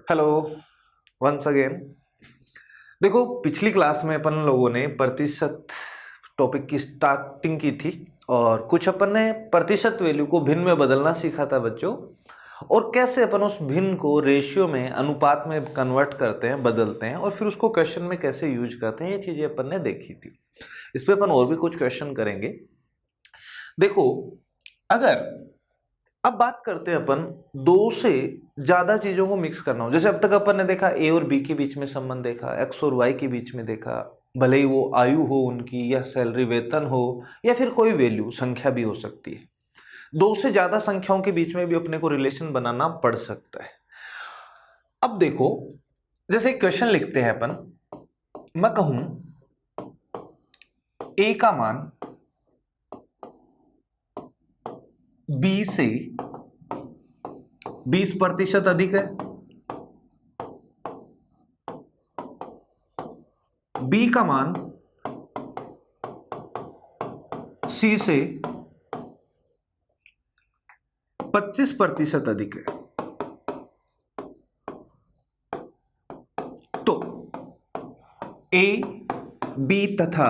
Hello once again. देखो, पिछली class में अपन लोगों ने प्रतिशत टॉपिक की स्टार्टिंग की थी और कुछ अपन ने प्रतिशत वैल्यू को भिन्न में बदलना सीखा था बच्चों, और कैसे अपन उस भिन्न को रेशियो में अनुपात में कन्वर्ट करते हैं, बदलते हैं और फिर उसको क्वेश्चन में कैसे यूज करते हैं, ये चीजें अपन ने देखी थी। इस पे अपन और भी कुछ क्वेश्चन करेंगे। देखो, अगर अब बात करते हैं अपन दो से ज्यादा चीजों को मिक्स करना हो, जैसे अब तक अपन ने देखा ए और बी के बीच में संबंध देखा, एक्स और वाई के बीच में देखा, भले ही वो आयु हो उनकी या सैलरी वेतन हो या फिर कोई वैल्यू संख्या भी हो सकती है। दो से ज्यादा संख्याओं के बीच में भी अपने को रिलेशन बनाना पड़ सकता है। अब देखो, जैसे एक क्वेश्चन लिखते हैं अपन, मैं कहूं ए का मान बी से 20% अधिक है, बी का मान सी से 25% अधिक है, तो ए, बी तथा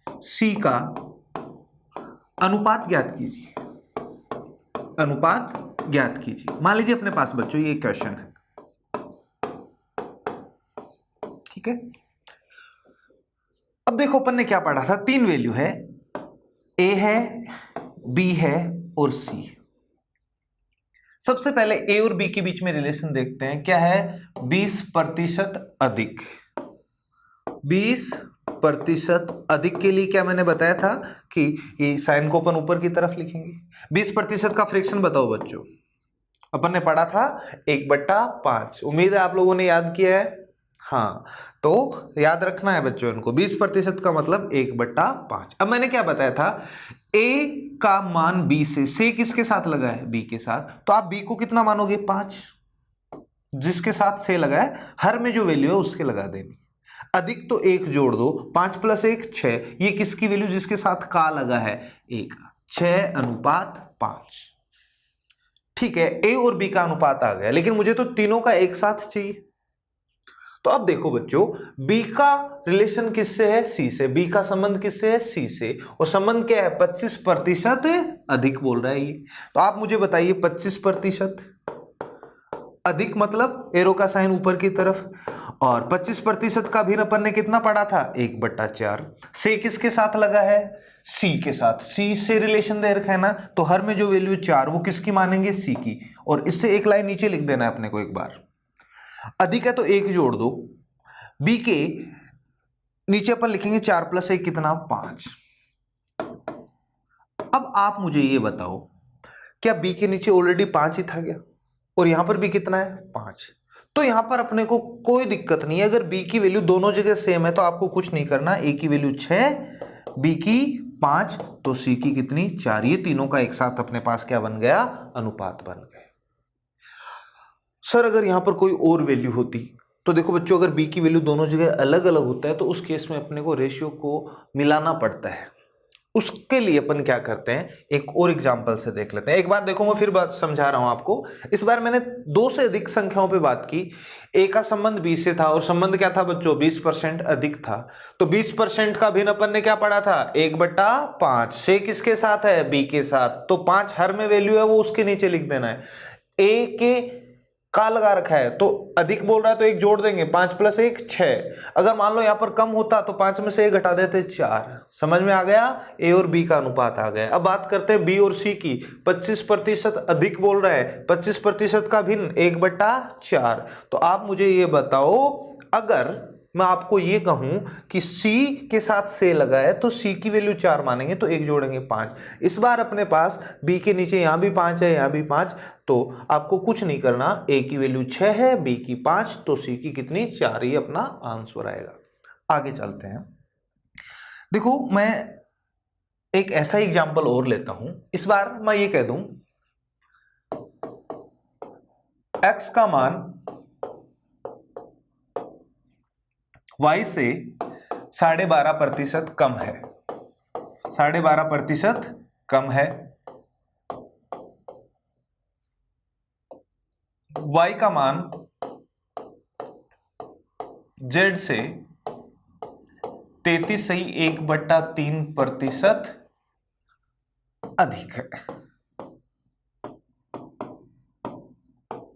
सी का अनुपात ज्ञात कीजिए। अनुपात ज्ञात कीजिए। मान लीजिए अपने पास बच्चों ये क्वेश्चन है, ठीक है। अब देखो, अपन ने क्या पढ़ा था, तीन वैल्यू है, ए है, बी है और सी है। सबसे पहले ए और बी के बीच में रिलेशन देखते हैं, क्या है, 20% अधिक। 20% अधिक के लिए क्या मैंने बताया था कि ये साइन को अपन ऊपर की तरफ लिखेंगे। 20% का फ्रैक्शन बताओ बच्चों, अपन ने पढ़ा था 1/5। उम्मीद है आप लोगों ने याद किया है। हाँ, तो याद रखना है बच्चों इनको, 20% का मतलब 1/5। अब मैंने क्या बताया था, ए का मान बी से किसके साथ लगा है, बी के साथ, तो आप बी को कितना मानोगे, 5। जिसके साथ से लगा है हर में जो वैल्यू है उसके लगा देनी। अधिक तो 1 जोड़ दो, 5 + 1 6। ये किसकी वैल्यू, जिसके साथ का लगा है, ए का। 6:5। ठीक है, ए और बी का अनुपात आ गया, लेकिन मुझे तो तीनों का एक साथ चाहिए। तो अब देखो बच्चों, बी का रिलेशन किससे है, सी से। बी का संबंध किससे है, सी से। और संबंध क्या है, 25% अधिक बोल रहा है ये। तो आप मुझे बताइए, 25% अधिक मतलब एरो का साइन ऊपर की तरफ, और 25% का भी अपन ने कितना पढ़ा था, 1/4। से किसके साथ लगा है, सी के साथ। सी से रिलेशन दे रखा है ना, तो हर में जो वैल्यू 4 वो किसकी मानेंगे, सी की। और इससे एक लाइन नीचे लिख देना है अपने को एक बार। अधिक है तो 1 जोड़ दो, बी के नीचे अपन लिखेंगे 4 + 1 कितना, 5। अब आप मुझे ये बताओ, क्या बी के नीचे ऑलरेडी 5 ही था क्या, और यहां पर भी कितना है, 5। तो यहां पर अपने को कोई दिक्कत नहीं है, अगर बी की वैल्यू दोनों जगह सेम है तो आपको कुछ नहीं करना। ए की वैल्यू 6, बी की 5, तो सी की कितनी, 4। ये तीनों का एक साथ अपने पास क्या बन गया, अनुपात बन गया। सर अगर यहां पर कोई और वैल्यू होती, तो देखो बच्चों, अगर बी की वैल्यू दोनों जगह अलग अलग होता है तो उस केस में अपने को रेशियो को मिलाना पड़ता है। उसके लिए अपन क्या करते हैं, एक और एग्जांपल से देख लेते हैं। एक बार देखो, मैं फिर बात समझा रहा हूं आपको। इस बार मैंने दो से अधिक संख्याओं पे बात की। ए का संबंध बी से था, और संबंध क्या था बच्चों, 20% अधिक था। तो 20% का भिन्न अपन ने क्या पढ़ा था, 1/5। से किसके साथ है, बी के साथ, तो 5 हर में वैल्यू है वो उसके नीचे लिख देना है। ए के का लगा रखा है तो अधिक बोल रहा है तो 1 जोड़ देंगे, 5 + 1 6। अगर मान लो यहां पर कम होता तो 5 में से 1 घटा देते, 4। समझ में आ गया, ए और बी का अनुपात आ गया। अब बात करते हैं बी और सी की। 25% अधिक बोल रहा है, 25% का भिन्न 1/4। तो आप मुझे ये बताओ, अगर मैं आपको ये कहूं कि सी के साथ से लगा है तो सी की वैल्यू 4 मानेंगे तो 1 जोड़ेंगे, 5। इस बार अपने पास बी के नीचे यहां भी 5 है, यहां भी 5, तो आपको कुछ नहीं करना। ए की वैल्यू 6 है, बी की 5, तो सी की कितनी, 4। ही अपना आंसर आएगा। आगे चलते हैं। देखो, मैं एक ऐसा एग्जांपल और लेता हूं। इस बार मैं ये कह दूं, एक्स का मान y से 12.5% कम है। 12.5% कम है। y का मान जेड से 33.1/3% अधिक है,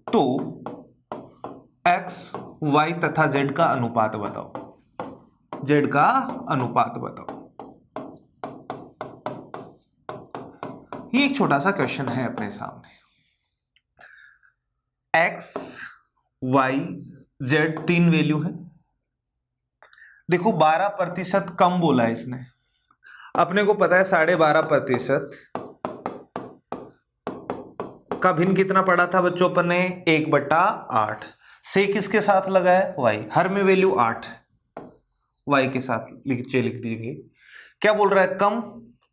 तो एक्स, वाई तथा जेड का अनुपात बताओ। जेड का अनुपात बताओ। ये एक छोटा सा क्वेश्चन है अपने सामने। एक्स, वाई, जेड 3 वैल्यू है। देखो 12% कम बोला है इसने। अपने को पता है 12.5% का भिन्न कितना पड़ा था बच्चों अपन ने? 1/8 से किसके साथ लगा है? वाई। हर में वैल्यू 8 वाई के साथ नीचे लिख देंगे। क्या बोल रहा है? कम,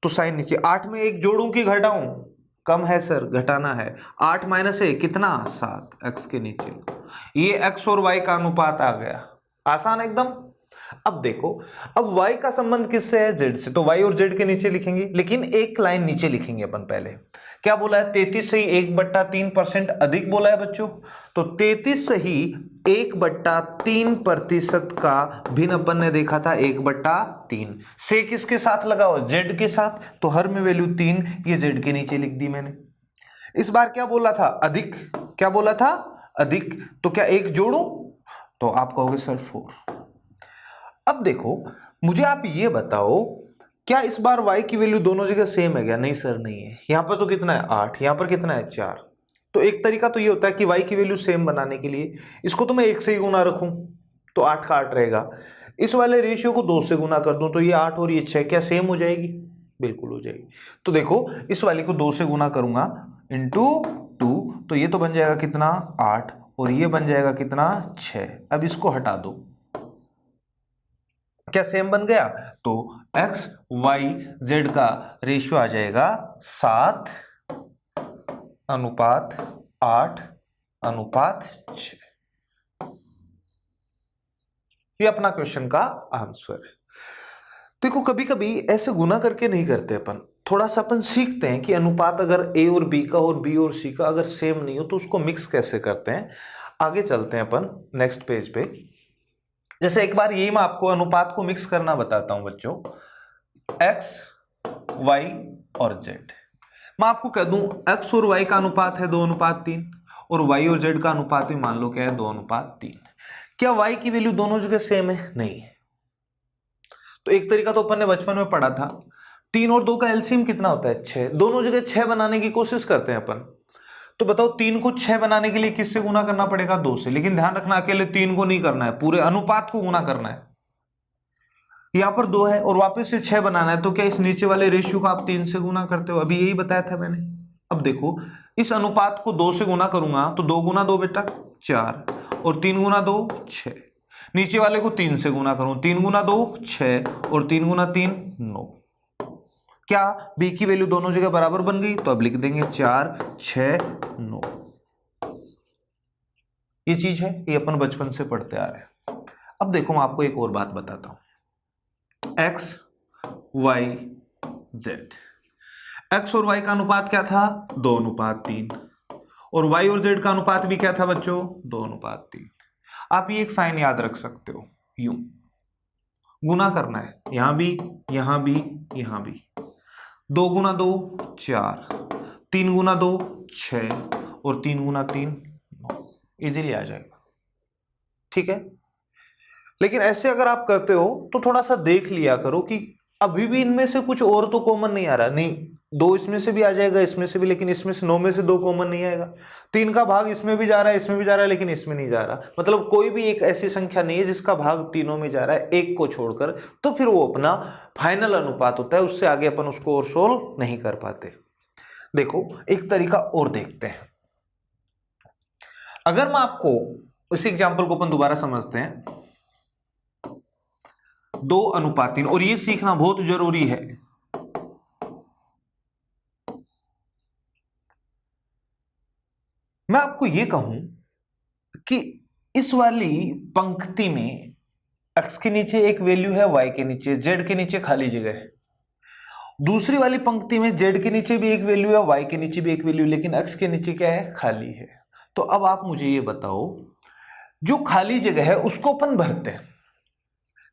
तो साइन नीचे। 8 में 1 जोड़ूं कि घटाऊं? कम है सर, घटाना है। 8 माइनस 1 कितना? 7, एक्स के नीचे। ये एक्स और वाई का अनुपात आ गया। आसान एकदम। अब देखो, अब y का संबंध किससे है? z से, तो y और z के नीचे लिखेंगे, लेकिन एक लाइन नीचे लिखेंगे अपन पहले। क्या बोला है? 33 से 1/3% अधिक बोला है बच्चों। तो 33 से ही 1/3% का भिन्न अपन ने देखा था 1/3 से किसके साथ लगा हुआ? z के साथ। तो हर में वैल्यू 3, ये z के नीचे लिख दी मैंने। इस बार क्या बोला था? अधिक। क्या बोला था? अधिक। तो क्या 1 जोड़ू? तो आप कहोगे सर 4। अब देखो, मुझे आप ये बताओ, क्या इस बार y की वैल्यू दोनों जगह सेम है क्या? नहीं सर, नहीं है। यहां पर तो कितना है? 8, यहां पर कितना है? 4। तो एक तरीका तो ये होता है कि y की वैल्यू सेम बनाने के लिए इसको तो मैं 1 से ही गुना रखूं, तो 8 का 8 रहेगा। इस वाले रेशियो को 2 से गुना कर दूं, तो ये 8 और ये 6 क्या सेम हो जाएगी? बिल्कुल हो जाएगी। तो देखो, इस वाले को 2 से गुना करूंगा इंटू 2, तो ये तो बन जाएगा कितना? 8, और ये बन जाएगा कितना? 6। अब इसको हटा दो, क्या सेम बन गया? तो x, y, z का रेशियो आ जाएगा 7:8:6। ये अपना क्वेश्चन का आंसर है। देखो, कभी कभी ऐसे गुना करके नहीं करते अपन, थोड़ा सा अपन सीखते हैं कि अनुपात अगर a और b का और b और c का अगर सेम नहीं हो तो उसको मिक्स कैसे करते हैं। आगे चलते हैं अपन नेक्स्ट पेज पे। जैसे एक बार यही मैं आपको अनुपात को मिक्स करना बताता हूं बच्चों। x, y और z। मैं आपको कह दूं x और y का अनुपात है 2:3, और y और z का अनुपात भी मान लो क्या है? 2:3। क्या y की वैल्यू दोनों जगह सेम है? नहीं है। तो एक तरीका तो अपन ने बचपन में पढ़ा था, 3 और 2 का एलसीएम कितना होता है? 6। दोनों जगह 6 बनाने की कोशिश करते हैं अपन। तो बताओ, 3 को 6 बनाने के लिए किससे गुना करना पड़ेगा? 2 से। लेकिन ध्यान रखना, अकेले 3 को नहीं करना है, पूरे अनुपात को गुना करना है। यहां पर 2 है और वापस से 6 बनाना है, तो क्या इस नीचे वाले रेशियो को आप 3 से गुना करते हो? अभी यही बताया था मैंने। अब देखो, इस अनुपात को 2 से गुना करूंगा तो 2 गुना 2 बेटा 4, और 3 गुना 2 6। नीचे वाले को 3 से गुना करूं, 3 गुना 2 6, और 3 गुना 3 9। क्या b की वैल्यू दोनों जगह बराबर बन गई? तो अब लिख देंगे 4 6 9। ये चीज है, ये अपन बचपन से पढ़ते आ रहे हैं। अब देखो, मैं आपको एक और बात बताता हूं। x, y, z। x और y का अनुपात क्या था? 2:3। और y और z का अनुपात भी क्या था बच्चों? 2:3। आप ये एक साइन याद रख सकते हो, यूं गुना करना है, यहां भी, यहां भी, यहां भी। 2 गुना 2 4, 3 गुना 2 6, और 3 गुना 3 9। इजीली आ जाएगा, ठीक है। लेकिन ऐसे अगर आप करते हो तो थोड़ा सा देख लिया करो कि अभी भी इनमें से कुछ और तो कॉमन नहीं आ रहा। नहीं, 2 इसमें से भी आ जाएगा, इसमें से भी, लेकिन इसमें से 9 में से 2 कॉमन नहीं आएगा। 3 का भाग इसमें भी जा रहा है, इसमें भी जा रहा है, लेकिन इसमें नहीं जा रहा। मतलब कोई भी एक ऐसी संख्या नहीं है जिसका भाग तीनों में जा रहा है, एक को छोड़कर। तो फिर वो अपना फाइनल अनुपात होता है, उससे आगे अपन उसको और सोल्व नहीं कर पाते। देखो, एक तरीका और देखते हैं। अगर मैं आपको इस एग्जाम्पल को अपन दोबारा समझते हैं, 2:3, और ये सीखना बहुत जरूरी है। मैं आपको ये कहूं कि इस वाली पंक्ति में x के नीचे एक वैल्यू है, y के नीचे, z के नीचे खाली जगह है। दूसरी वाली पंक्ति में z के नीचे भी एक वैल्यू है, y के नीचे भी एक वैल्यू, लेकिन x के नीचे क्या है? खाली है। तो अब आप मुझे ये बताओ, जो खाली जगह है उसको अपन भरते हैं।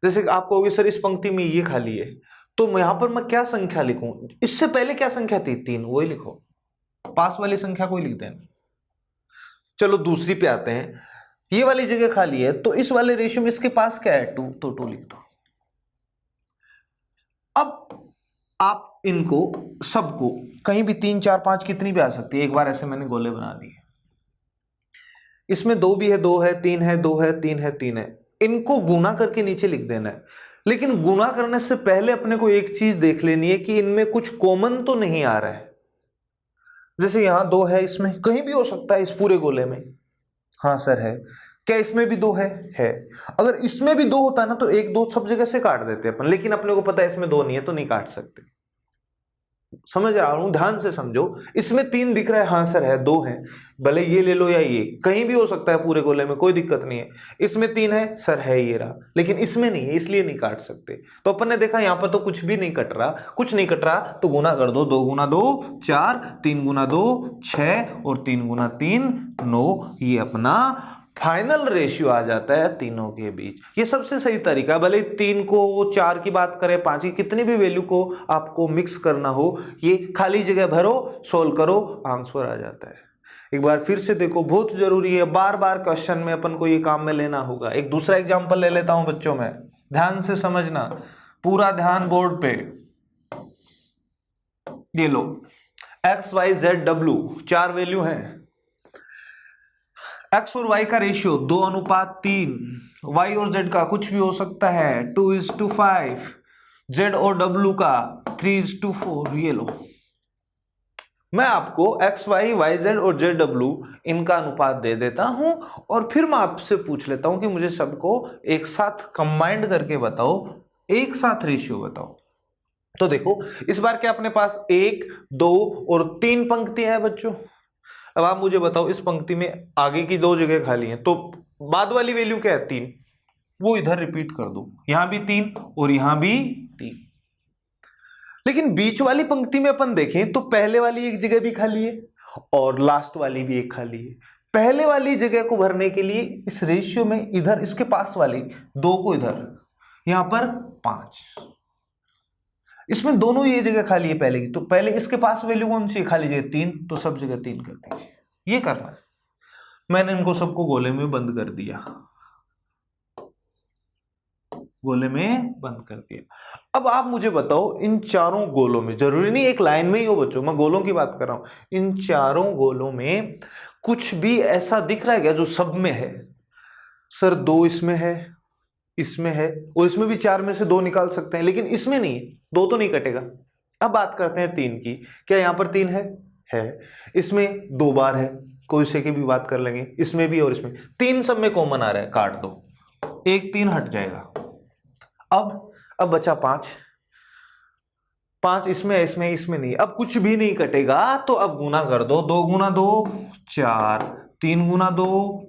जैसे आपको होगी सर इस पंक्ति में ये खाली है, तो यहां पर मैं क्या संख्या लिखूं? इससे पहले क्या संख्या थी? 3, वही लिखो, पास वाली संख्या को ही लिख देना। चलो दूसरी पे आते हैं, ये वाली जगह खाली है, तो इस वाले रेशियो में इसके पास क्या है? 2, तो 2 लिख दो। अब आप इनको सबको कहीं भी 3, 4, 5 कितनी भी आ सकती है, एक बार ऐसे मैंने गोले बना दिए, इसमें 2 भी है, 2 है, 3 है, 2 है, 3 है, 3 है, इनको गुना करके नीचे लिख देना है। लेकिन गुना करने से पहले अपने को एक चीज देख लेनी है कि इनमें कुछ कॉमन तो नहीं आ रहा है। जैसे यहां 2 है, इसमें कहीं भी हो सकता है इस पूरे गोले में। हाँ सर है। क्या इसमें भी 2 है? है। अगर इसमें भी 2 होता है ना तो 1, 2 सब जगह से काट देते अपन, लेकिन अपने को पता है इसमें 2 नहीं है तो नहीं काट सकते। समझ रहा हूं, ध्यान से समझो। इसमें 3 दिख रहा है, हाँ सर है, 2 है, भले ये ले लो या ये, कहीं भी हो सकता है पूरे गोले में, कोई दिक्कत नहीं है। इसमें 3 है, सर है ये रहा, लेकिन इसमें नहीं है इसलिए नहीं काट सकते। तो अपन ने देखा यहां पर तो कुछ भी नहीं कट रहा, कुछ नहीं कट रहा, तो गुना कर दो, 2 गुना 2 4, 3 गुना 2 6 और 3 गुना 3 9, ये अपना फाइनल रेशियो आ जाता है तीनों के बीच। ये सबसे सही तरीका, भले 3 को 4 की बात करें, 5 की, कितनी भी वैल्यू को आपको मिक्स करना हो, ये खाली जगह भरो, सोल्व करो, आंसर आ जाता है। एक बार फिर से देखो, बहुत जरूरी है, बार बार क्वेश्चन में अपन को ये काम में लेना होगा। एक दूसरा एग्जांपल ले लेता हूं बच्चों में, ध्यान से समझना, पूरा ध्यान बोर्ड पे। ये लो x y z w 4 value हैं। x और y का रेशियो 2:3, y और z का कुछ भी हो सकता है 2:5, z और w का 3:4। ये लो, मैं आपको x y y z और z w इनका अनुपात दे देता हूं और फिर मैं आपसे पूछ लेता हूं कि मुझे सबको एक साथ कंबाइंड करके बताओ, एक साथ रेशियो बताओ। तो देखो इस बार क्या अपने पास 1, 2 और 3 पंक्तियां हैं बच्चों। अब आप मुझे बताओ, इस पंक्ति में आगे की 2 जगह खाली हैं, तो बाद वाली वैल्यू क्या है? 3, वो इधर रिपीट कर दो, यहां भी 3 और यहां भी 3। लेकिन बीच वाली पंक्ति में अपन देखें तो पहले वाली एक जगह भी खाली है और लास्ट वाली भी एक खाली है। पहले वाली जगह को भरने के लिए इस रेशियो में इधर इसके पास वाली 2 को इधर, यहां पर 5, इसमें दोनों ये जगह खाली है पहले की, तो पहले इसके पास वैल्यू कौन सी खाली जगह? 3, तो सब जगह 3 कर दीजिए। ये करना है। मैंने इनको सबको गोले में बंद कर दिया, गोले में बंद कर दिया। अब आप मुझे बताओ, इन चारों गोलों में, जरूरी नहीं एक लाइन में ही हो बच्चों, मैं गोलों की बात कर रहा हूं, इन चारों गोलों में कुछ भी ऐसा दिख रहा है क्या जो सब में है? सर 2 इसमें है, इसमें है, और इसमें भी 4 में से 2 निकाल सकते हैं, लेकिन इसमें नहीं है, 2 तो नहीं कटेगा। अब बात करते हैं 3 की। क्या यहां पर 3 है? है। इसमें 2 बार है, कोई से की भी बात कर लेंगे, इसमें भी और इसमें 3 सब में कॉमन आ रहा है, काट दो, 1 3 हट जाएगा। अब बचा 5, 5 इसमें इसमें इसमें नहीं, अब कुछ भी नहीं कटेगा, तो अब गुना कर दो, 2 गुना 2 4, 3 गुना 2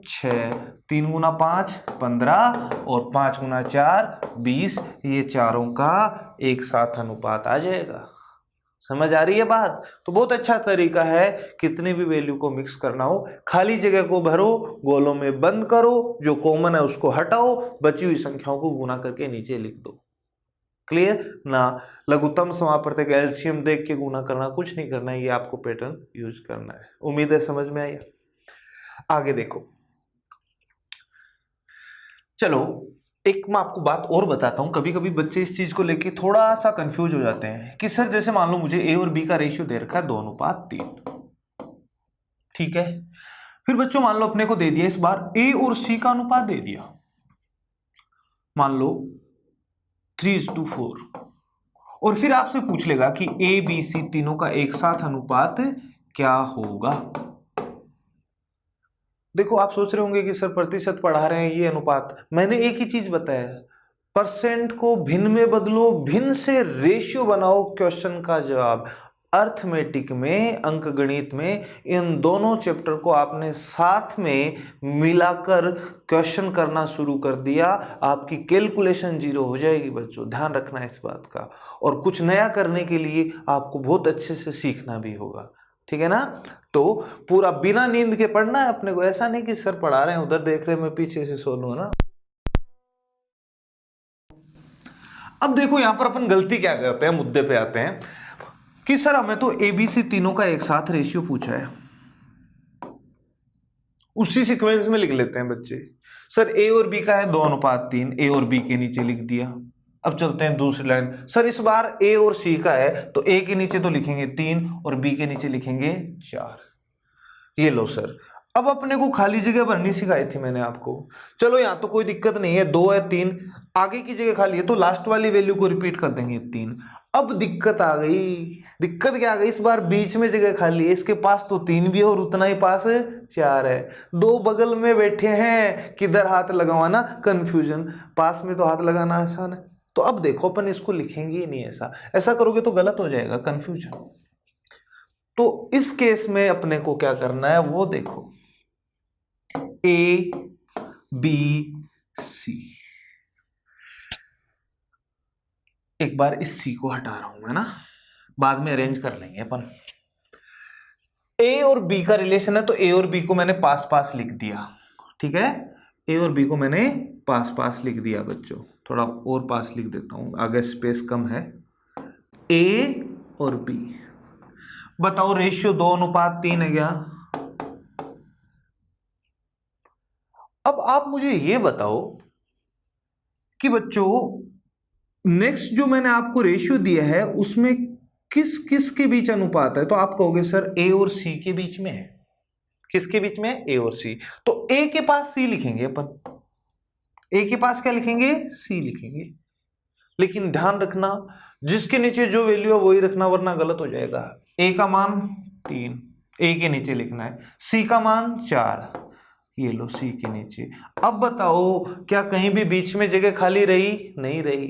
6, 3 गुना 5 15 और 5 गुना 4 20। ये चारों का एक साथ अनुपात आ जाएगा। समझ आ रही है बात? तो बहुत अच्छा तरीका है, कितने भी वैल्यू को मिक्स करना हो, खाली जगह को भरो, गोलों में बंद करो, जो कॉमन है उसको हटाओ, बची हुई संख्याओं को गुना करके नीचे लिख दो। क्लियर ना? लघुत्तम समापवर्तक एलसीएम देख के गुना करना, कुछ नहीं करना है, ये आपको पैटर्न यूज करना है। उम्मीद है समझ में आई। आगे देखो, चलो एक मैं आपको बात और बताता हूं। कभी कभी बच्चे इस चीज को लेके थोड़ा सा कंफ्यूज हो जाते हैं कि सर जैसे मान लो मुझे ए और बी का रेशियो दे रखा है 2:3, ठीक है। फिर बच्चों मान लो अपने को दे दिया इस बार ए और सी का अनुपात दे दिया, मान लो 3:4, और फिर आपसे पूछ लेगा कि ए बी सी तीनों का एक साथ अनुपात क्या होगा। देखो आप सोच रहे होंगे कि सर प्रतिशत पढ़ा रहे हैं, ये अनुपात, मैंने एक ही चीज बताया, परसेंट को भिन्न में बदलो, भिन्न से रेशियो बनाओ क्वेश्चन का जवाब। अर्थमेटिक में, अंकगणित में, इन दोनों चैप्टर को आपने साथ में मिलाकर क्वेश्चन करना शुरू कर दिया, आपकी कैलकुलेशन 0 हो जाएगी बच्चों, ध्यान रखना इस बात का। और कुछ नया करने के लिए आपको बहुत अच्छे से सीखना भी होगा, ठीक है ना? तो पूरा बिना नींद के पढ़ना है अपने को, ऐसा नहीं कि सर पढ़ा रहे हैं उधर देख रहे हैं मैं पीछे से सो लूं ना। अब देखो यहां पर अपन गलती क्या करते हैं, मुद्दे पे आते हैं कि सर हमें तो एबीसी तीनों का एक साथ रेशियो पूछा है, उसी सीक्वेंस में लिख लेते हैं बच्चे। सर ए और बी का है 2:3, ए और बी के नीचे लिख दिया। अब चलते हैं दूसरी लाइन। सर इस बार ए और सी का है तो ए के नीचे तो लिखेंगे 3 और बी के नीचे लिखेंगे 4। ये लो सर। अब अपने को खाली जगह भरनी सिखाई थी मैंने आपको, चलो यहां तो कोई दिक्कत नहीं है, 2 है 3, आगे की जगह खाली है तो लास्ट वाली वैल्यू को रिपीट कर देंगे 3। अब दिक्कत आ गई, दिक्कत क्या आ गई, इस बार बीच में जगह खाली है, इसके पास तो 3 भी है और उतना ही पास 4 है, दो बगल में बैठे हैं, किधर हाथ लगावाना, कंफ्यूजन। पास में तो हाथ लगाना आसान है, तो अब देखो अपन इसको लिखेंगे ही नहीं, ऐसा ऐसा करोगे तो गलत हो जाएगा, कंफ्यूजन। तो इस केस में अपने को क्या करना है वो देखो, ए बी सी, एक बार इस सी को हटा रहा हूं मैं ना, बाद में अरेंज कर लेंगे अपन। ए और बी का रिलेशन है तो ए और बी को मैंने पास पास लिख दिया, ठीक है, ए और बी को मैंने पास पास लिख दिया बच्चों, थोड़ा और पास लिख देता हूं, आगे स्पेस कम है। ए और बी, बताओ रेशियो 2:3 है क्या? अब आप मुझे ये बताओ कि बच्चों नेक्स्ट जो मैंने आपको रेशियो दिया है उसमें किस किस के बीच अनुपात है, तो आप कहोगे सर ए और सी के बीच में है। किसके बीच में है? ए और सी। तो ए के पास सी लिखेंगे अपन, ए के पास क्या लिखेंगे? सी लिखेंगे। लेकिन ध्यान रखना जिसके नीचे जो वैल्यू है वही रखना, वरना गलत हो जाएगा। ए का मान 3, ए के नीचे लिखना है, सी का मान 4, ये लो सी के नीचे। अब बताओ क्या कहीं भी बीच में जगह खाली रही? नहीं रही,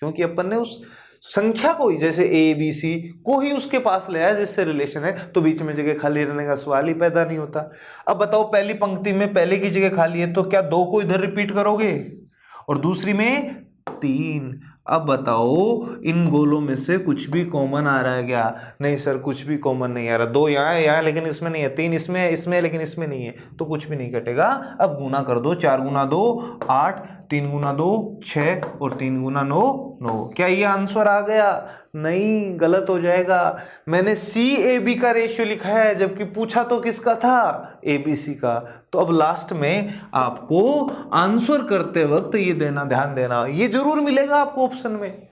क्योंकि अपन ने उस संख्या को ही, जैसे ए बी सी को ही उसके पास ले आया जिससे रिलेशन है, तो बीच में जगह खाली रहने का सवाल ही पैदा नहीं होता। अब बताओ पहली पंक्ति में पहले की जगह खाली है तो क्या 2 को इधर रिपीट करोगे और दूसरी में 3। अब बताओ इन गोलों में से कुछ भी कॉमन आ रहा है क्या? नहीं सर कुछ भी कॉमन नहीं आ रहा, 2 यहाँ है, यहाँ लेकिन इसमें नहीं है, 3 इसमें है, इसमें है लेकिन इसमें नहीं है, तो कुछ भी नहीं कटेगा। अब गुना कर दो, 4 गुना 2 8, 3 गुना 2 6 और 3 गुना 9 9। क्या ये आंसर आ गया? नहीं, गलत हो जाएगा। मैंने सी ए बी का रेशियो लिखा है जबकि पूछा तो किसका था? ए बी सी का। तो अब लास्ट में आपको आंसर करते वक्त ये देना, ध्यान देना, ये जरूर मिलेगा आपको ऑप्शन में।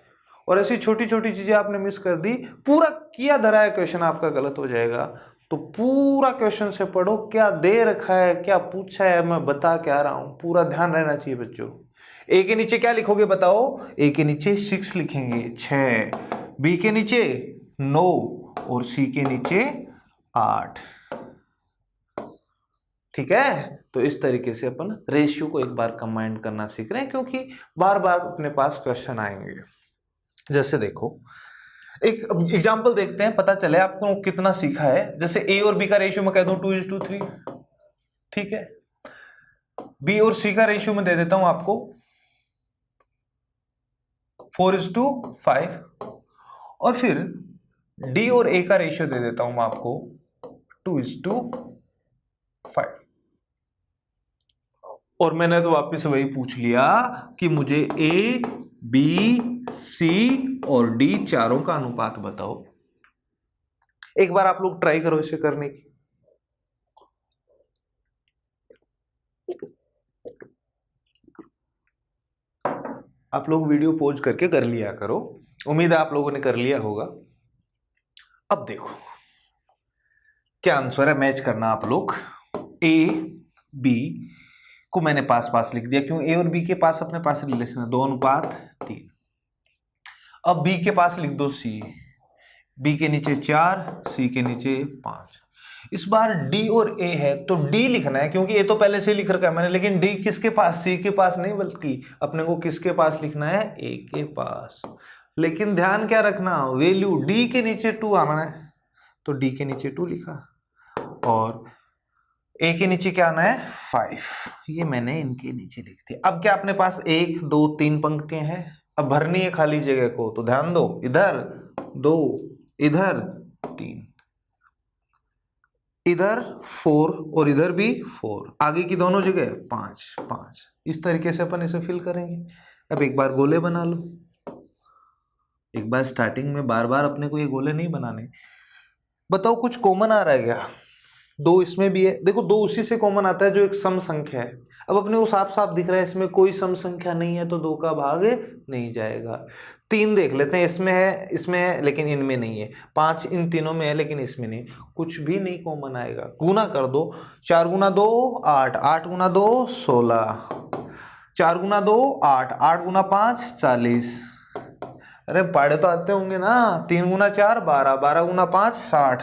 और ऐसी छोटी छोटी चीजें आपने मिस कर दी, पूरा किया धरा है क्वेश्चन आपका गलत हो जाएगा। तो पूरा क्वेश्चन से पढ़ो, क्या दे रखा है, क्या पूछा है, मैं बता क्या रहा हूं, पूरा ध्यान रहना चाहिए बच्चों। ए के नीचे क्या लिखोगे बताओ? ए के नीचे 6 लिखेंगे, 6, बी के नीचे 9 और सी के नीचे 8। ठीक है, तो इस तरीके से अपन रेशियो को एक बार कंबाइन करना सीख रहे हैं, क्योंकि बार बार अपने पास क्वेश्चन आएंगे। जैसे देखो एक एग्जांपल देखते हैं, पता चले आपको कितना सीखा है। जैसे ए और बी का रेशियो मैं कह दूं 2:3, ठीक है। बी और सी का रेशियो मैं दे देता हूं आपको 4:5 और फिर डी और ए का रेशियो दे देता हूं मैं आपको 2:5। और मैंने तो वापस वही पूछ लिया कि मुझे ए बी सी और डी चारों का अनुपात बताओ। एक बार आप लोग ट्राई करो इसे करने की। आप लोग वीडियो पॉज करके कर लिया करो, उम्मीद है आप लोगों ने कर लिया होगा। अब देखो क्या आंसर है, मैच करना आप लोग। ए बी को मैंने पास पास लिख दिया, क्यों? ए और बी के पास अपने पास रिलेशन है 2:3। अब बी के पास लिख दो सी, बी के नीचे 4, सी के नीचे 5। इस बार डी और ए है तो डी लिखना है, क्योंकि ए तो पहले से लिख रखा है मैंने, लेकिन डी किसके पास? सी के पास नहीं, बल्कि अपने को किसके पास लिखना है? ए के पास। लेकिन ध्यान क्या रखना, वैल्यू डी के नीचे 2 आना है, तो डी के नीचे 2 लिखा और ए के नीचे क्या आना है? 5। ये मैंने इनके नीचे लिख दिया। अब क्या अपने पास 1 2 3 पंक्तियां हैं, अब भरनी है खाली जगह को, तो ध्यान दो, इधर 2, इधर 3, इधर 4 और इधर भी 4, आगे की दोनों जगह 5 5। इस तरीके से अपन इसे फिल करेंगे। अब एक बार गोले बना लो। एक बार स्टार्टिंग में बार बार अपने को ये गोले नहीं बनाने। बताओ कुछ कॉमन आ रहा है क्या? 2 इसमें भी है, देखो 2 उसी से कॉमन आता है जो एक सम संख्या है। अब अपने को साफ साफ दिख रहा है इसमें कोई सम संख्या नहीं है, तो 2 का भाग नहीं जाएगा। 3 देख लेते हैं, इसमें है लेकिन इनमें नहीं है। 5 इन तीनों में है लेकिन इसमें नहीं, कुछ भी नहीं कॉमन आएगा। गुना कर दो, 4 गुना 2 8, 8 गुना 2 16, 4 गुना 2 8, 8 गुना 5 40। अरे पढ़े तो आते होंगे ना। 3 गुना 4 12, 12 गुना 5 60,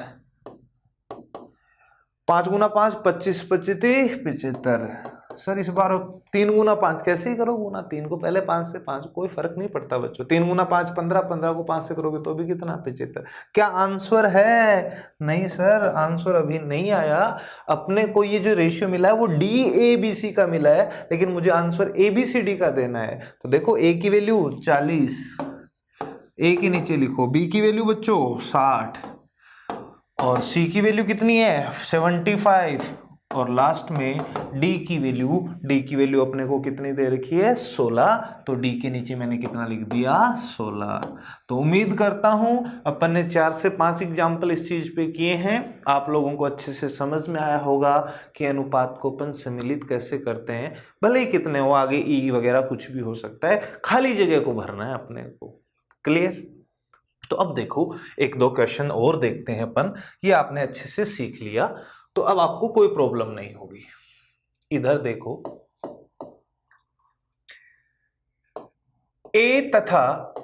5 गुना 5 25, 25 75। सर इस बार 3 गुना 5 कैसे ही करो गुना? 3 को पहले 5 से 5, कोई फर्क नहीं पड़ता बच्चों। 3 गुना 5 15, 15 को 5 से करोगे तो भी कितना? 75। क्या आंसर है? नहीं सर, आंसर अभी नहीं आया। अपने को ये जो रेशियो मिला है वो DABC का मिला है, लेकिन मुझे आंसर ABCD का देना है। तो देखो A की वैल्यू 40, A के नीचे लिखो B की वैल्यू बच्चों 60, और C की वैल्यू कितनी है? 75, और लास्ट में D की वैल्यू अपने को कितनी दे रखी है? 16। तो D के नीचे मैंने कितना लिख दिया? 16। तो उम्मीद करता हूं अपन ने 4 से 5 एग्जाम्पल इस चीज पे किए हैं। आप लोगों को अच्छे से समझ में आया होगा कि अनुपात को अपन सम्मिलित कैसे करते हैं। भले ही कितने हो, आगे E वगैरह कुछ भी हो सकता है, खाली जगह को भरना है अपने को। क्लियर? तो अब देखो 1-2 क्वेश्चन और देखते हैं अपन। ये आपने अच्छे से सीख लिया तो अब आपको कोई प्रॉब्लम नहीं होगी। इधर देखो, A तथा,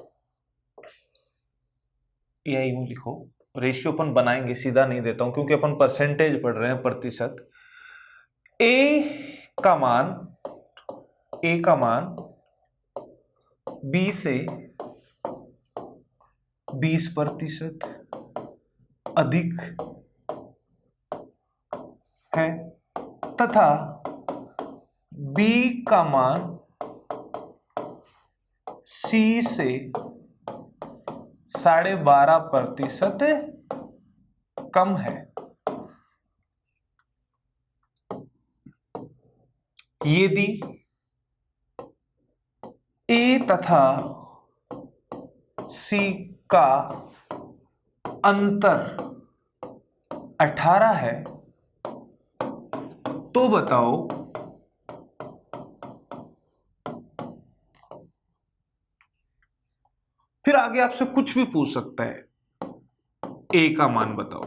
यही लिखो, रेशियो अपन बनाएंगे, सीधा नहीं देता हूं क्योंकि अपन परसेंटेज पढ़ रहे हैं, प्रतिशत। A का मान B से 20% अधिक है तथा B का मान C से 12.5% कम है। यदि A तथा C का अंतर 18 है तो बताओ फिर आगे आपसे कुछ भी पूछ सकता है। A का मान बताओ।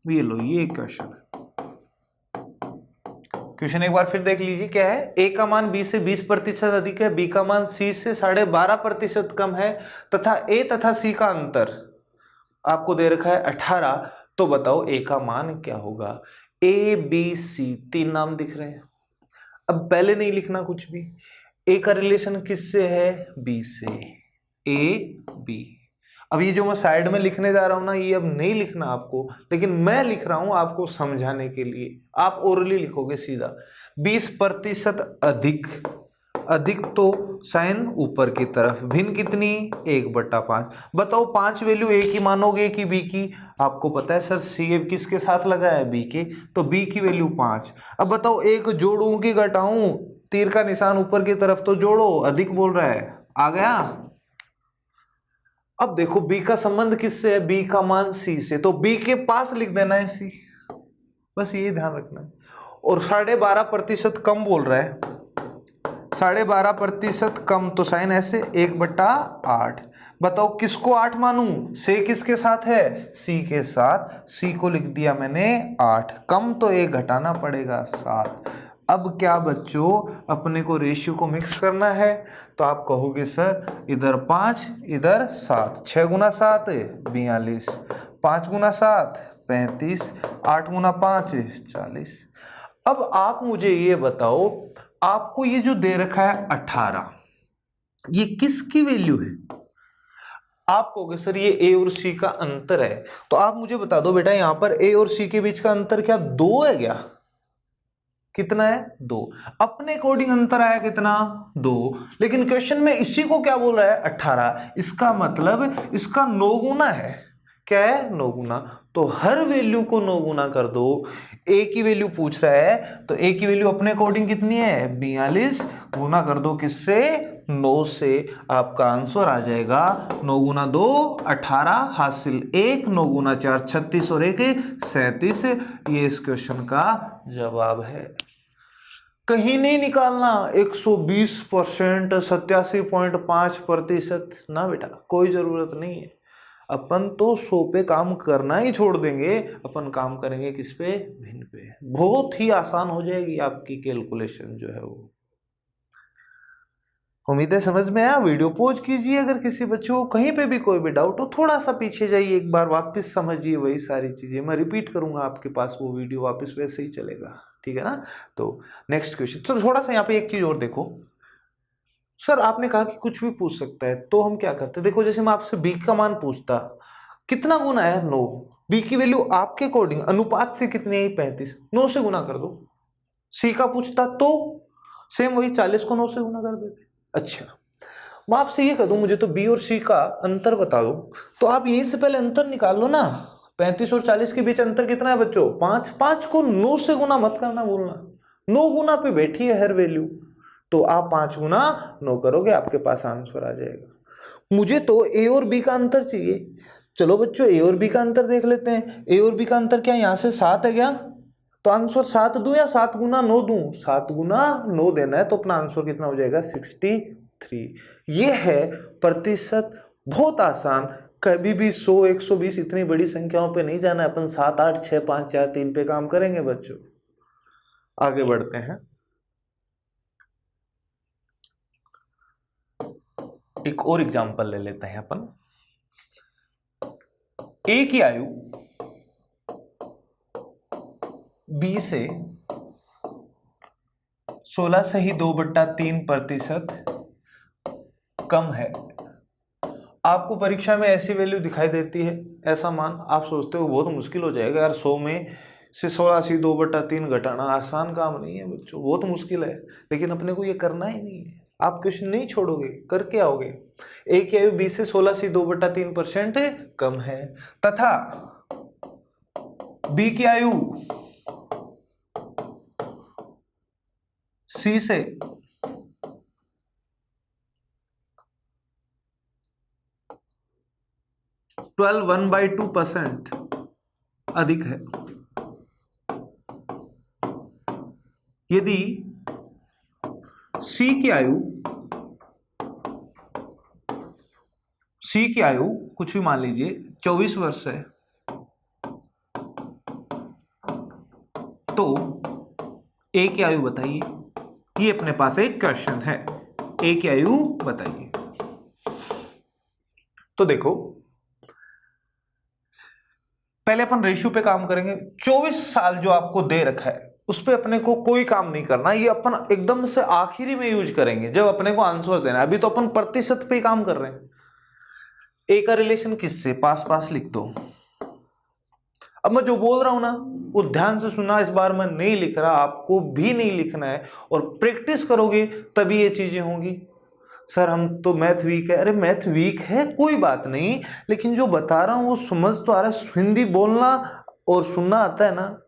ये लो, ये क्वेश्चन है। क्वेश्चन एक बार फिर देख लीजिए, क्या है? A का मान B से 20% अधिक है, B का मान C से 12.5% कम है तथा A तथा C का अंतर आपको दे रखा है 18। तो बताओ A का मान क्या होगा? A B C 3 नाम दिख रहे हैं। अब पहले नहीं लिखना कुछ भी। A का रिलेशन किससे है? B से। A B। अब ये जो मैं साइड में लिखने जा रहा हूं ना, ये अब नहीं लिखना आपको, लेकिन मैं लिख रहा हूं आपको समझाने के लिए। आप ओरली लिखोगे सीधा। 20% अधिक तो साइन ऊपर की तरफ, भिन्न कितनी? 1/5। बताओ 5 वैल्यू A की मानोगे कि B की? आपको पता है सर C किसके साथ लगा है? B के, तो B की वैल्यू 5। अब बताओ एक जोड़ूं कि घटाऊं? तीर का निशान ऊपर की तरफ, तो जोड़ो, अधिक बोल रहा है। आ गया? अब देखो B का संबंध किससे है? B का मान C से, तो B के पास लिख देना है C, बस ये ध्यान रखना है। और 12.5% कम बोल रहा है, 12.5% कम, तो साइन ऐसे 1/8। बताओ किसको 8 मानूं? से किसके साथ है? C के साथ। C को लिख दिया मैंने 8, कम तो 1 घटाना पड़ेगा 7। अब क्या बच्चों, अपने को रेशियो को मिक्स करना है, तो आप कहोगे सर इधर 5 इधर 7, 6 गुना 7 42, 5 गुना 7 35, 8 गुना 5 40। अब आप मुझे ये बताओ, आपको ये जो दे रखा है 18, ये किसकी वैल्यू है? आप कहोगे सर ये A और C का अंतर है। तो आप मुझे बता दो बेटा, यहां पर A और C के बीच का अंतर क्या 2 है क्या? कितना है? 2। अपने अकॉर्डिंग अंतर आया कितना? 2। लेकिन क्वेश्चन में इसी को क्या बोल रहा है? 18। इसका मतलब इसका 9 गुना है। क्या है? 9 गुना। तो हर वैल्यू को 9 गुना कर दो। A की वैल्यू पूछ रहा है, तो A की वैल्यू अपने अकॉर्डिंग कितनी है? 42। गुना कर दो किससे? 9 से आपका आंसर आ जाएगा 9 गुना 2 18 हासिल 1, 9 गुना 4 36 और 1 37। ये इस क्वेश्चन का जवाब है। कहीं नहीं निकालना 120%, 87.5% ना बेटा, कोई जरूरत नहीं है। अपन तो 100 पे काम करना ही छोड़ देंगे, अपन काम करेंगे किस पे, भिन्न पे। बहुत ही आसान हो जाएगी आपकी कैलकुलेशन जो है वो। उम्मीद है समझ में आया। वीडियो पॉज कीजिए, अगर किसी बच्चे को कहीं पे भी कोई भी डाउट हो थोड़ा सा पीछे जाइए, एक बार वापस समझिए वही सारी चीजें। मैं रिपीट करूंगा आपके पास वो वीडियो, वापस वैसे ही चलेगा, ठीक है ना। तो नेक्स्ट क्वेश्चन। तो थोड़ा सा यहाँ पे एक चीज और देखो सर, आपने कहा कि कुछ भी पूछ सकता है, तो हम क्या करते हैं, देखो जैसे मैं आपसे बी का मान पूछता, कितना गुना है 9, बी की वैल्यू आपके अकॉर्डिंग अनुपात से कितनी है 35, 9 से गुना कर दो। सी का पूछता तो सेम वही 40 को 9 से गुना कर देते। अच्छा, मैं आपसे ये कह दूं मुझे तो बी और सी का अंतर बता दो, तो आप यहीं से पहले अंतर निकाल लो ना। 35 और 40 के बीच अंतर कितना है बच्चों, 5। 5 को 9 से गुना मत करना बोलना, 9 गुना पे बैठी है हर वैल्यू, तो आप 5 गुना 9 करोगे, आपके पास आंसर आ जाएगा। मुझे तो ए और बी का अंतर चाहिए। चलो बच्चों ए और बी का अंतर देख लेते हैं। ए और बी का अंतर क्या, यहां से 7 है क्या, तो आंसर 7 दूं या 7 गुना 9 दूं, 7 गुना 9 देना है, तो अपना आंसर कितना हो जाएगा 63। ये है प्रतिशत, बहुत आसान। कभी भी 100 120 इतनी बड़ी संख्याओं पे नहीं जाना है, अपन 7 8 6 5 4 3 पे काम करेंगे बच्चों। आगे बढ़ते हैं, एक और एग्जांपल ले लेते हैं अपन। ए की आयु बी से 16 से ही 2/3% कम है। आपको परीक्षा में ऐसी वैल्यू दिखाई देती है, ऐसा मान, आप सोचते हो बहुत मुश्किल हो जाएगा यार, 100 में से 16 से 2/3 घटाना आसान काम नहीं है बच्चों, बहुत मुश्किल है। लेकिन अपने को ये करना ही नहीं है, आप क्वेश्चन नहीं छोड़ोगे, करके आओगे। ए की आयु बी से 16 से 2/3% कम है, तथा बी की आयु सी से 1/2% अधिक है। यदि सी की आयु कुछ भी मान लीजिए 24 वर्ष है, तो ए की आयु बताइए। ये अपने पास एक क्वेश्चन है, ए की आयु बताइए। तो देखो पहले अपन रेशियो पे काम करेंगे। 24 साल जो आपको दे रखा है उस पे अपने को कोई काम नहीं करना, ये अपन एकदम से आखिरी में यूज करेंगे जब अपने को आंसर देना है। अभी तो अपन प्रतिशत पे काम कर रहे हैं। ए का रिलेशन किससे, पास पास लिख दो। अब मैं जो बोल रहा हूं ना वो ध्यान से सुना, इस बार मैं नहीं लिख रहा, आपको भी नहीं लिखना है, और प्रैक्टिस करोगे तभी ये चीजें होंगी। सर हम तो मैथ वीक है, अरे मैथ वीक है कोई बात नहीं, लेकिन जो बता रहा हूं वो समझ तो आ रहा है। हिंदी बोलना और सुनना आता है ना,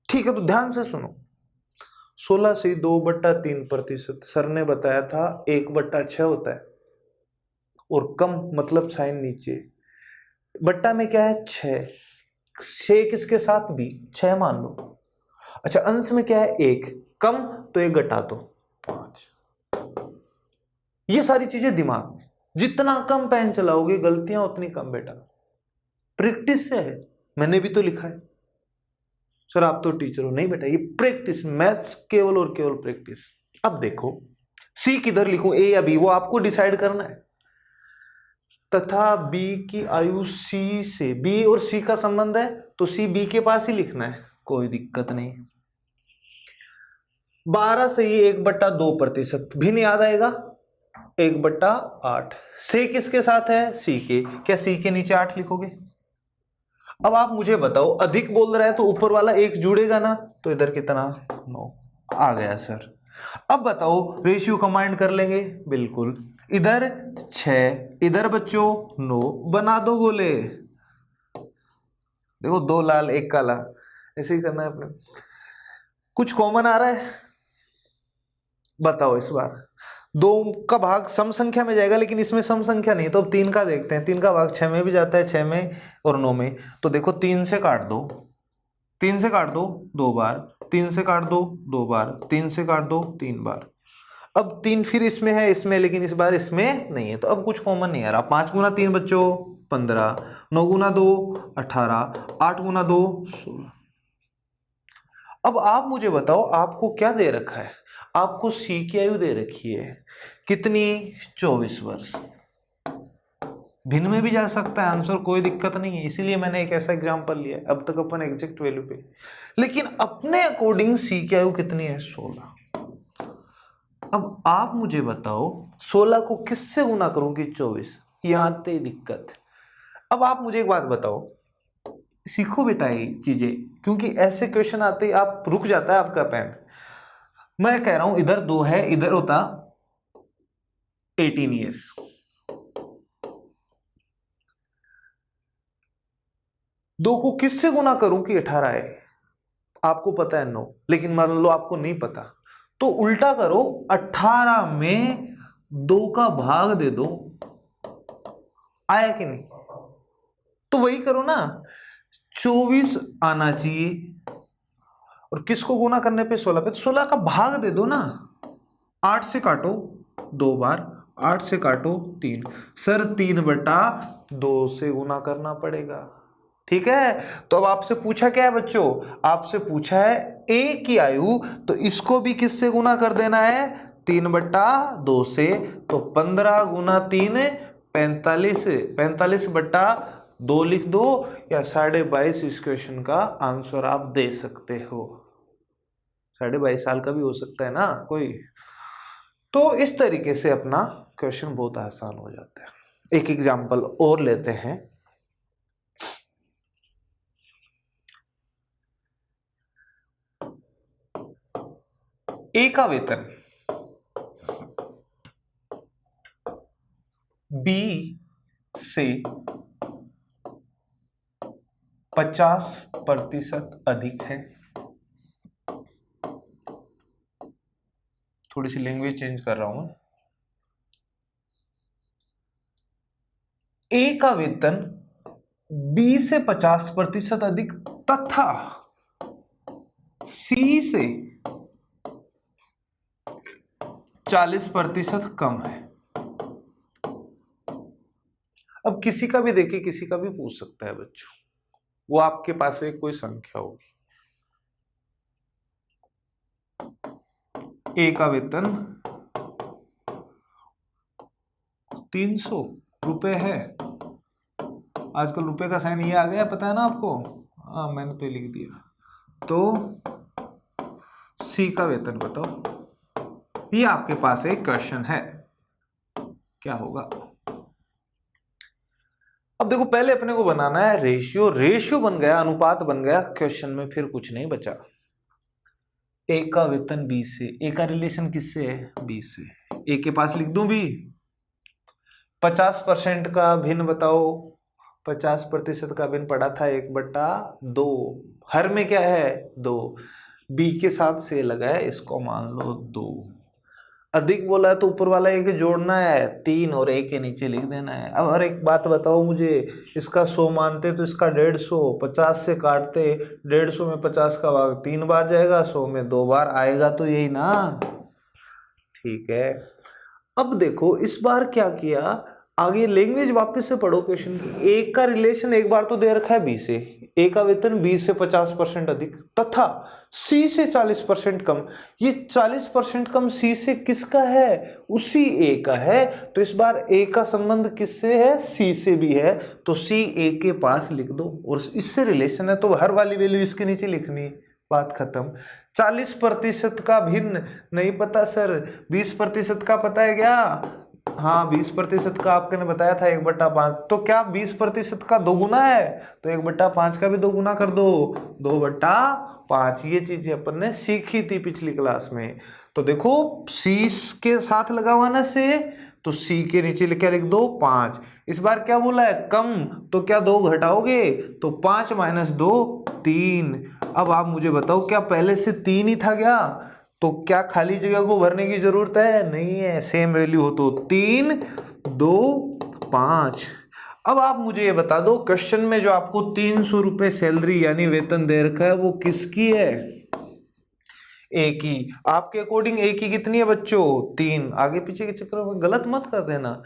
ठीक है, तो ध्यान से सुनो। 16 से 2/3%, सर ने बताया था 1/6 होता है, और कम मतलब साइन नीचे, बट्टा में क्या है 6, 6 किसके साथ भी 6 मान लो। अच्छा अंश में क्या है 1, कम तो 1 घटा दो 5। ये सारी चीजें दिमाग में, जितना कम पेन चलाओगे गलतियां उतनी कम बेटा, प्रैक्टिस से है। मैंने भी तो लिखा है। सर आप तो टीचर हो, नहीं बेटा ये प्रैक्टिस, मैथ्स केवल और केवल प्रैक्टिस। अब देखो सी किधर लिखूं, ए या बी, वो आपको डिसाइड करना है। तथा बी की आयु सी से, बी और सी का संबंध है तो सी बी के पास ही लिखना है, कोई दिक्कत नहीं। 12 से ही 1/2% भिन्न याद आएगा, 1/8। से किसके साथ है, सी के, क्या सी के नीचे 8 लिखोगे। अब आप मुझे बताओ, अधिक बोल रहा है तो ऊपर वाला 1 जुड़ेगा ना, तो इधर कितना 9 आ गया सर। अब बताओ रेशियो कंबाइन कर लेंगे, बिल्कुल, इधर 6 इधर बच्चों 9, बना दो गोले। देखो 2 लाल 1 काला, ऐसे ही करना है अपने। कुछ कॉमन आ रहा है बताओ इस बार, दो का भाग सम संख्या में जाएगा, लेकिन इसमें सम संख्या नहीं है, तो अब 3 का देखते हैं। 3 का भाग 6 में भी जाता है, 6 में और 9 में। तो देखो 3 से काट दो, 3 से काट दो 2 बार, 3 से काट दो 2 बार, 3 से काट दो 3 बार। अब 3 फिर इसमें है, इसमें, लेकिन इस बार इसमें नहीं है, तो अब कुछ कॉमन नहीं आ रहा। 5 गुना 3 बच्चों 15, 9 गुना 2 18, 8 गुना 2 16। अब आप मुझे बताओ आपको क्या दे रखा है? आपको सी की आयु दे रखी है कितनी? 24 वर्ष। भिन्न में भी जा सकता है आंसर, कोई दिक्कत नहीं है, इसीलिए मैंने एक ऐसा एग्जांपल लिया है। अब तक अपन एग्जैक्ट वैल्यू पे, लेकिन अपने अकॉर्डिंग सी की आयु कितनी है? 16। अब आप मुझे बताओ 16 को किससे गुना करूंगी? 24। यहां ते दिक्कत। अब आप मुझे एक बात बताओ, सीखो बेटा ये चीजें, क्योंकि ऐसे क्वेश्चन आते ही आप रुक जाता है आपका पेन। मैं कह रहा हूं इधर 2 है, इधर होता 18 ईयर्स। दो को किससे गुना करूं कि 18 है? आपको पता है 9, लेकिन मान लो आपको नहीं पता, तो उल्टा करो, 18 में 2 का भाग दे दो। आया कि नहीं? तो वही करो ना, 24 आना चाहिए, और किसको गुना करने पे? 16 पे। 16 का भाग दे दो ना। 8 से काटो 2 बार, 8 से काटो 3। सर 3/2 से गुना करना पड़ेगा, ठीक है? तो अब आपसे पूछा क्या है बच्चों? आपसे पूछा है ए की आयु, तो इसको भी किससे गुना कर देना है? 3/2 से। तो 15 गुना 3 45, 45/2 लिख दो, या 22.5 इस क्वेश्चन का आंसर आप दे सकते हो। 22.5 साल का भी हो सकता है ना कोई। तो इस तरीके से अपना क्वेश्चन बहुत आसान हो जाता है। एक एग्जाम्पल और लेते हैं। ए का वेतन बी से 50% अधिक है। थोड़ी सी लैंग्वेज चेंज कर रहा हूं मैं। ए का वेतन बी से 50% अधिक तथा सी से 40% कम है। अब किसी का भी देखिए, किसी का भी पूछ सकता है बच्चों, वो आपके पास एक कोई संख्या होगी। ए का वेतन 300 रुपए है। आजकल रुपए का साइन ये आ गया, पता है ना आपको? हाँ, मैंने तो लिख दिया। तो सी का वेतन बताओ। ये आपके पास एक क्वेश्चन है, क्या होगा? अब देखो, पहले अपने को बनाना है रेशियो। रेशियो बन गया, अनुपात बन गया, क्वेश्चन में फिर कुछ नहीं बचा। ए का वेतन बी से, ए का रिलेशन किससे है? बी से। ए के पास लिख दूं बी। 50% का भिन्न बताओ। 50% का भिन्न पड़ा था 1/2। हर में क्या है? 2। बी के साथ से लगा है, इसको मान लो 2। अधिक बोला है तो ऊपर वाला एक जोड़ना है 3, और एक के नीचे लिख देना है। अब हर एक बात बताओ मुझे, इसका 100 मानते तो इसका 150, 50 से काटते 150 में 50 का भाग 3 बार जाएगा, 100 में 2 बार आएगा, तो यही ना, ठीक है। अब देखो इस बार क्या किया, आगे लैंग्वेज वापस से पढ़ो क्वेश्चन की। ए का रिलेशन एक बार तो दे रखा है बी से, ए का वेतन बी से 50% अधिक तथा सी से 40% कम। ये 40% कम सी से किसका है? उसी ए का है। तो इस बार ए का संबंध किससे है? सी से भी है, तो सी ए के पास लिख दो, और इससे रिलेशन है तो हर वाली वैल्यू इसके नीचे लिखनी है, बात खत्म। 40% का भिन्न नहीं पता सर, 20% का पता है क्या? हाँ, 20% का आपने बताया था 1/5। तो क्या 20% का 2 गुना है? तो 1/5 का भी 2 गुना कर दो, 2/5। ये चीजें अपन ने सीखी थी पिछली क्लास में। तो देखो सी के साथ लगा हुआ ना से, तो सी के नीचे क्या लिख दो? 5। इस बार क्या बोला है? कम, तो क्या 2 घटाओगे? तो 5 - 2 3। अब आप मुझे बताओ, क्या पहले से 3 ही था क्या? तो क्या खाली जगह को भरने की जरूरत है? नहीं है। सेम वैल्यू हो तो 3, 2, 5। अब आप मुझे ये बता दो, क्वेश्चन में जो आपको 300 रुपये सैलरी यानी वेतन दे रखा है वो किसकी है? ए की। आपके अकॉर्डिंग ए की कितनी है बच्चों? 3। आगे पीछे के चक्कर में गलत मत कर देना।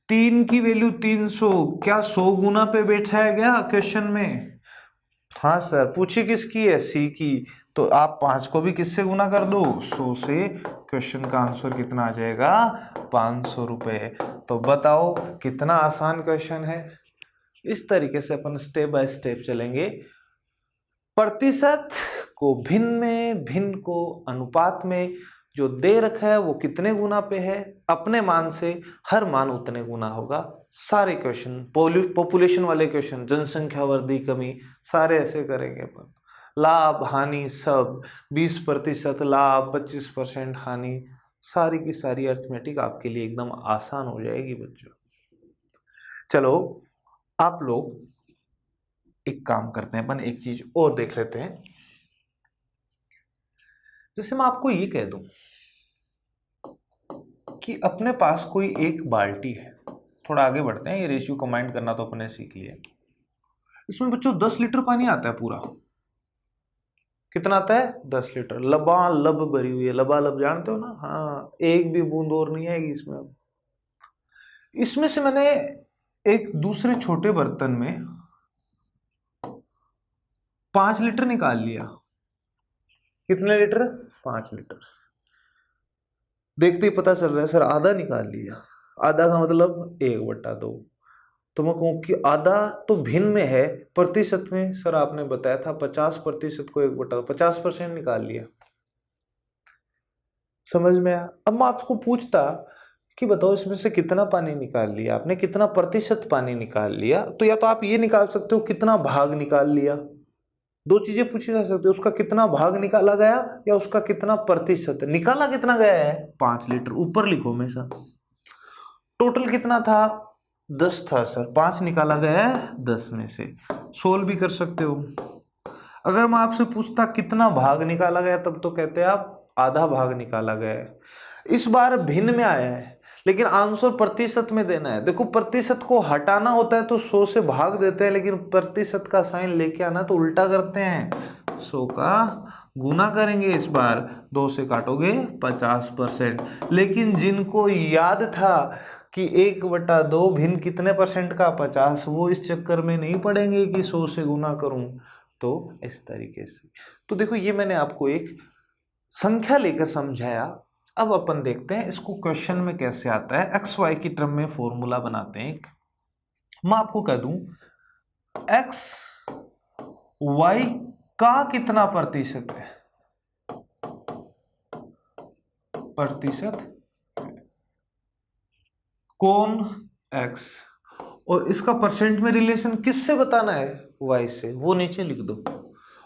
3 की वैल्यू 300, क्या 100 गुना पे बैठा है क्या क्वेश्चन में? हाँ सर। पूछी किसकी है? सी की। तो आप 5 को भी किससे गुना कर दो? 100 से। क्वेश्चन का आंसर कितना आ जाएगा? 500 रुपये। तो बताओ कितना आसान क्वेश्चन है। इस तरीके से अपन स्टेप बाय स्टेप चलेंगे। प्रतिशत को भिन्न में, भिन्न को अनुपात में, जो दे रखा है वो कितने गुना पे है, अपने मान से हर मान उतने गुना होगा। सारे क्वेश्चन, पॉपुलेशन वाले क्वेश्चन, जनसंख्या वृद्धि कमी, सारे ऐसे करेंगे अपन। लाभ हानि सब, 20% लाभ, 25% हानि, सारी की सारी अर्थमेटिक आपके लिए एकदम आसान हो जाएगी बच्चों। चलो आप लोग एक काम करते हैं, अपन एक चीज और देख लेते हैं। जैसे मैं आपको ये कह दूं कि अपने पास कोई एक बाल्टी है। थोड़ा आगे बढ़ते हैं, ये रेशियो कंबाइन करना तो अपने सीख लिया। इसमें बच्चों 10 लीटर पानी आता है पूरा। कितना आता है? 10 लीटर। लबालब भरी हुई है। लबालब जानते हो ना? हाँ, एक भी बूंद और नहीं आएगी इसमें। अब इसमें से मैंने एक दूसरे छोटे बर्तन में 5 लीटर निकाल लिया। कितने लीटर? 5 लीटर। देखते ही पता चल रहा है सर आधा निकाल लिया। आधा का मतलब 1/2। तो मैं कहूँ कि आधा तो भिन्न में है, प्रतिशत में सर आपने बताया था 50% को 1/2, 50% निकाल लिया। समझ में आया? अब मैं आपको पूछता कि बताओ इसमें से कितना पानी निकाल लिया आपने, कितना प्रतिशत पानी निकाल लिया, तो या तो आप ये निकाल सकते हो कितना भाग निकाल लिया। दो चीजें पूछी जा सकती है, उसका कितना भाग निकाला गया या उसका कितना प्रतिशत। निकाला कितना गया है? 5 लीटर। ऊपर लिखो हमेशा। टोटल कितना था? 10 था सर। 5 निकाला गया है 10 में से। सोल्व भी कर सकते हो। अगर मैं आपसे पूछता कितना भाग निकाला गया, तब तो कहते हैं आप आधा भाग निकाला गया है। इस बार भिन्न में आया है, लेकिन आंसर प्रतिशत में देना है। देखो प्रतिशत को हटाना होता है तो 100 से भाग देते हैं, लेकिन प्रतिशत का साइन लेके आना तो उल्टा करते हैं। 100 का गुना करेंगे। इस बार 2 से काटोगे 50%। लेकिन जिनको याद था कि 1/2 भिन्न कितने परसेंट का? 50, वो इस चक्कर में नहीं पड़ेंगे कि 100 से गुना करूं। तो इस तरीके से। तो देखो ये मैंने आपको एक संख्या लेकर समझाया। अब अपन देखते हैं इसको क्वेश्चन में कैसे आता है। एक्स वाई की टर्म में फॉर्मूला बनाते हैं एक। मैं आपको कह दूं एक्स वाई का कितना प्रतिशत है? प्रतिशत कौन एक्स, और इसका परसेंट में रिलेशन किससे बताना है? वाई से। वो नीचे लिख दो।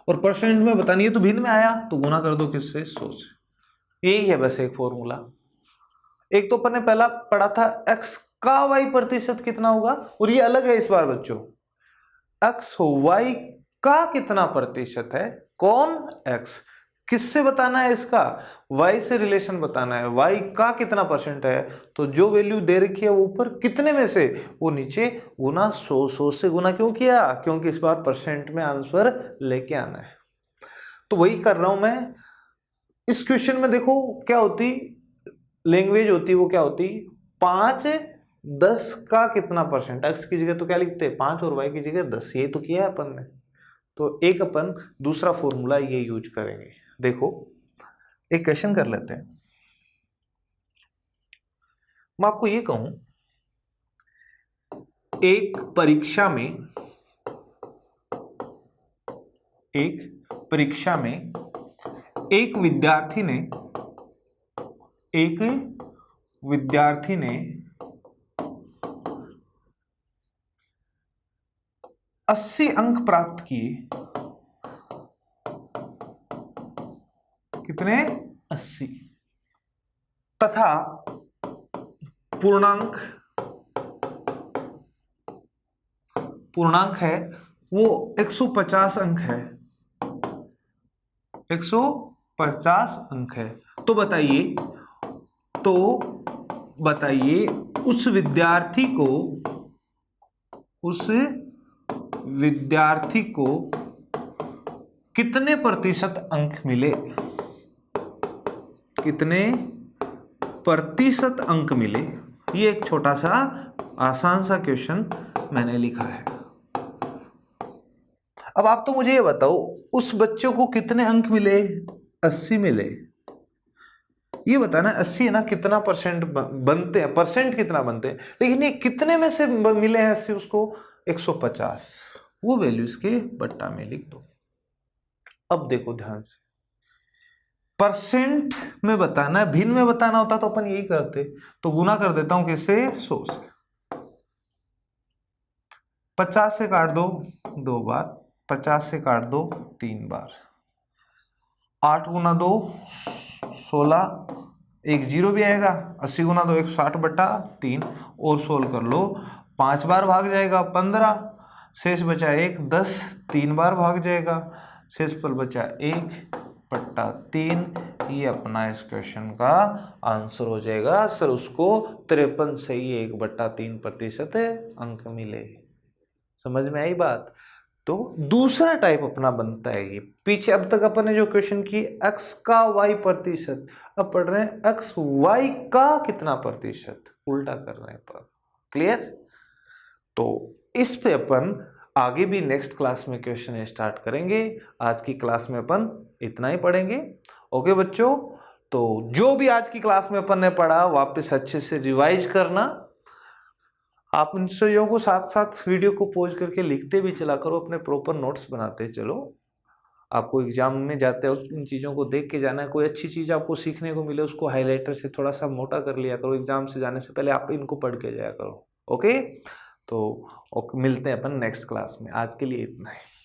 और परसेंट में बतानी है तो भिन्न में आया तो गुना कर दो किससे? 100 से। यही है बस एक फॉर्मूला। एक तो अपन ने पहला पढ़ा था एक्स का वाई प्रतिशत कितना होगा, और ये अलग है इस बार बच्चों। एक्स वाई का कितना प्रतिशत है? कौन? एक्स। किससे बताना है इसका? वाई से रिलेशन बताना है। वाई का कितना परसेंट है, तो जो वैल्यू दे रखी है वो ऊपर, कितने में से? वो नीचे, गुना 100। 100 से गुना क्यों किया? क्योंकि इस बार परसेंट में आंसर लेके आना है। तो वही कर रहा हूं मैं इस क्वेश्चन में। देखो क्या होती लैंग्वेज होती, वो क्या होती 5 10 का कितना परसेंट। एक्स की जगह तो क्या लिखते हैं 5 और वाई की जगह 10। ये तो किया है अपन ने। तो एक अपन दूसरा फॉर्मूला ये यूज करेंगे। देखो एक क्वेश्चन कर लेते हैं। मैं आपको ये कहूं एक परीक्षा में एक विद्यार्थी ने 80 अंक प्राप्त किए। कितने? 80। तथा पूर्णांक है वो 150 अंक है। 50 अंक है। तो बताइए उस विद्यार्थी को कितने प्रतिशत अंक मिले, कितने प्रतिशत अंक मिले। ये एक छोटा सा आसान सा क्वेश्चन मैंने लिखा है। अब आप तो मुझे ये बताओ उस बच्चों को कितने अंक मिले, 80 मिले। ये बताना 80 है ना, कितना परसेंट बनते हैं, परसेंट कितना बनते हैं, लेकिन ये कितने में से मिले हैं 80 उसको, 150। वो वैल्यू इसके बट्टा में लिख दो। अब देखो ध्यान से, परसेंट में बताना है, भिन्न में बताना होता तो अपन यही करते। तो गुना कर देता हूं किससे, 100 से। 50 से काट दो 2 बार, 50 से काट दो 3 बार, 8 गुना 2 16, एक जीरो भी आएगा, 80 गुना 2 160/3 और सोल्व कर लो। 5 बार भाग जाएगा 15, शेष बचा 1, 10 3 बार भाग जाएगा, शेष पर बचा 1/3। ये अपना इस क्वेश्चन का आंसर हो जाएगा। सर उसको 53 से ही 1/3% अंक मिले। समझ में आई बात। तो दूसरा टाइप अपना बनता है ये। पीछे अब तक अपन ने जो क्वेश्चन की x का y प्रतिशत, अब पढ़ रहे हैं x y का कितना प्रतिशत, उल्टा कर रहे हैं पर। क्लियर। तो इस पे अपन आगे भी नेक्स्ट क्लास में क्वेश्चन स्टार्ट करेंगे। आज की क्लास में अपन इतना ही पढ़ेंगे। ओके बच्चों, तो जो भी आज की क्लास में अपन ने पढ़ा वापस अच्छे से रिवाइज करना। आप इन चीजों को साथ साथ वीडियो को पॉज करके लिखते भी चला करो, अपने प्रॉपर नोट्स बनाते चलो। आपको एग्जाम में जाते वक्त इन चीज़ों को देख के जाना है। कोई अच्छी चीज़ आपको सीखने को मिले उसको हाईलाइटर से थोड़ा सा मोटा कर लिया करो। एग्जाम से जाने से पहले आप इनको पढ़ के जाया करो। ओके, तो मिलते हैं अपन नेक्स्ट क्लास में। आज के लिए इतना ही।